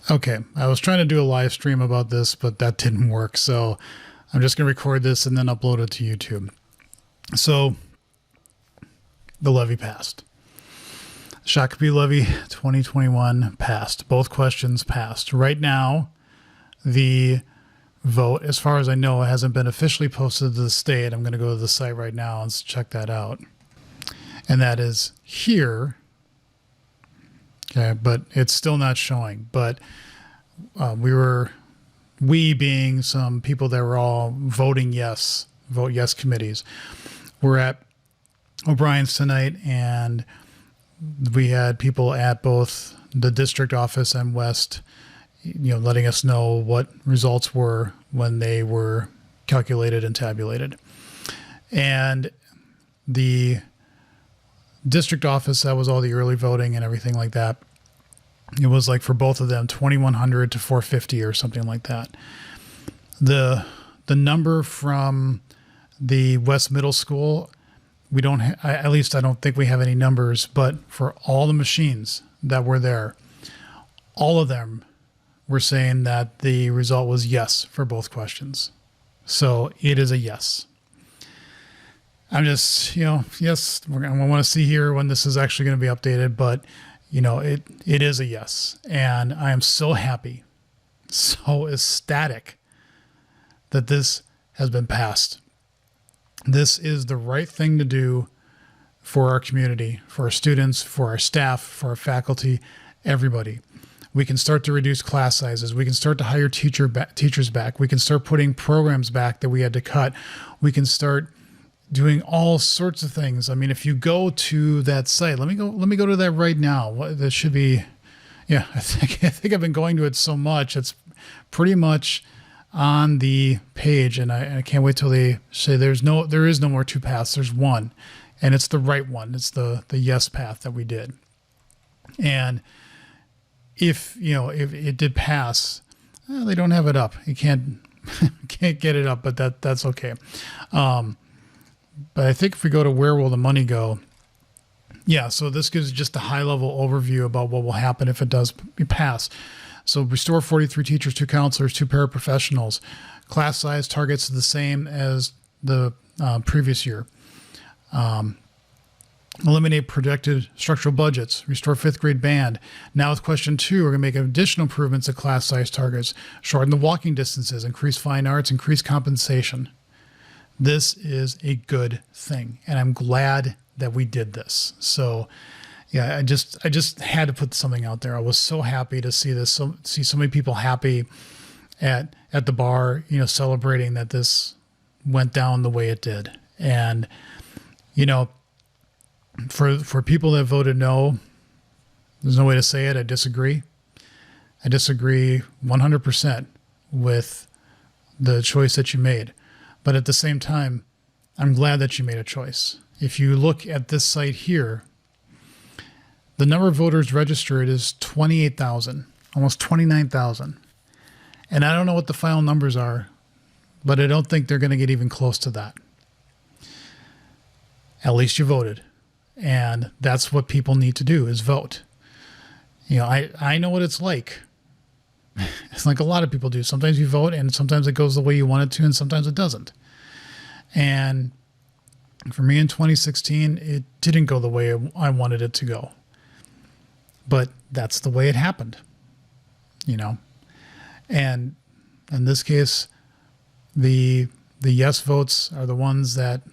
Okay, I was trying to do a live stream about this, but that didn't work. So I'm just going to record this and then upload it to YouTube. So the levy passed. Shakopee Levy 2021 passed. Both questions passed. Right now, the vote, as far as I know, it hasn't been officially posted to the state. I'm going to go to the site right now and check that out. And that is here. Okay, but it's still not showing. But we being some people that were all voting yes, vote yes committees. We're at O'Brien's tonight, and we had people at both the district office and West, letting us know what results were when they were calculated and tabulated. And the district office, that was all the early voting and everything like that. It was like for both of them, 2,100 to 450 or something like that. The number from the West Middle School, we don't at least I don't think we have any numbers, but for all the machines that were there, all of them were saying that the result was yes for both questions. So it is a yes. I'm just, yes, I want to see here when this is actually going to be updated, but it is a yes. And I am so happy, so ecstatic that this has been passed. This is the right thing to do for our community, for our students, for our staff, for our faculty, everybody. We can start to reduce class sizes. We can start to hire teachers back. We can start putting programs back that we had to cut. We can start doing all sorts of things. I mean, if you go to that site, let me go to that right now. That should be, I think I've been going to it so much. It's pretty much on the page, and I can't wait till they say there is no more two paths. There's one, and it's the right one. It's the yes path that we did. And if it did pass, they don't have it up. You can't get it up, but that's okay. But I think if we go to where will the money go? Yeah, so this gives just a high level overview about what will happen if it does pass. So restore 43 teachers, 2 counselors, 2 paraprofessionals. Class size targets the same as the previous year. Eliminate projected structural budgets. Restore 5th grade band. Now with question 2, we're going to make additional improvements to class size targets. Shorten the walking distances. Increase fine arts. Increase compensation. This is a good thing, and I'm glad that we did this. So, yeah, I just had to put something out there. I was so happy to see this, see so many people happy at the bar, celebrating that this went down the way it did. And, for people that voted no, there's no way to say it. I disagree. I disagree 100% with the choice that you made. But at the same time, I'm glad that you made a choice. If you look at this site here, the number of voters registered is 28,000, almost 29,000. And I don't know what the final numbers are, but I don't think they're going to get even close to that. At least you voted. And that's what people need to do, is vote. I know what it's like. It's like a lot of people do. Sometimes you vote and sometimes it goes the way you want it to and sometimes it doesn't. And for me in 2016, it didn't go the way I wanted it to go. But that's the way it happened, And in this case, the yes votes are the ones that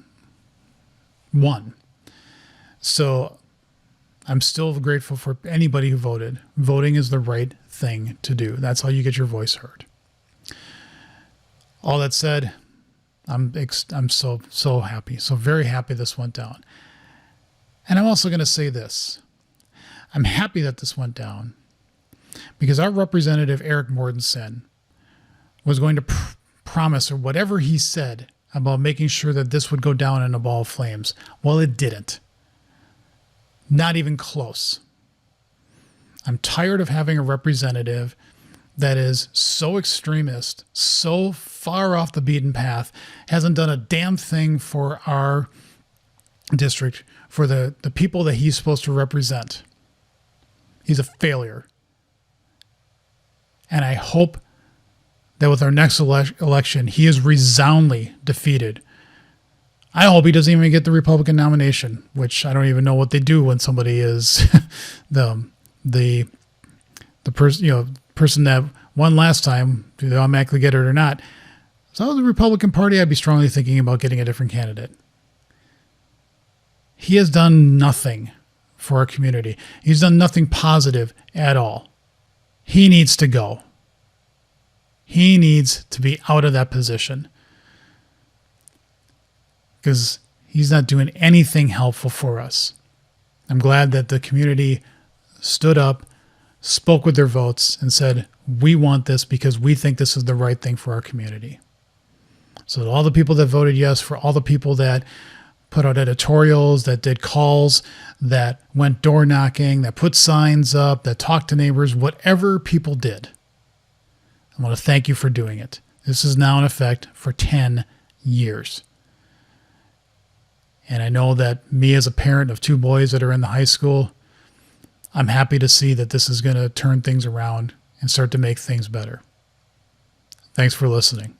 won. So I'm still grateful for anybody who voted. Voting is the right thing to do. That's how you get your voice heard. All that said, I'm so happy, so very happy this went down. And I'm also going to say this. I'm happy that this went down because our representative, Eric Mortensen, was going to promise, or whatever he said, about making sure that this would go down in a ball of flames. Well, it didn't. Not even close. I'm tired of having a representative that is so extremist, so far off the beaten path, hasn't done a damn thing for our district, for the people that he's supposed to represent. He's a failure. And I hope that with our next election, he is resoundingly defeated. I hope he doesn't even get the Republican nomination, which I don't even know what they do when somebody is the person that won last time. Do they automatically get it or not? So the Republican Party, I'd be strongly thinking about getting a different candidate. He has done nothing for our community. He's done nothing positive at all. He needs to go. He needs to be out of that position because he's not doing anything helpful for us. I'm glad that the community stood up, spoke with their votes, and said, we want this because we think this is the right thing for our community. So all the people that voted yes, for all the people that put out editorials, that did calls, that went door knocking, that put signs up, that talked to neighbors, whatever people did, I want to thank you for doing it. This is now in effect for 10 years. And I know that me as a parent of 2 boys that are in the high school, I'm happy to see that this is going to turn things around and start to make things better. Thanks for listening.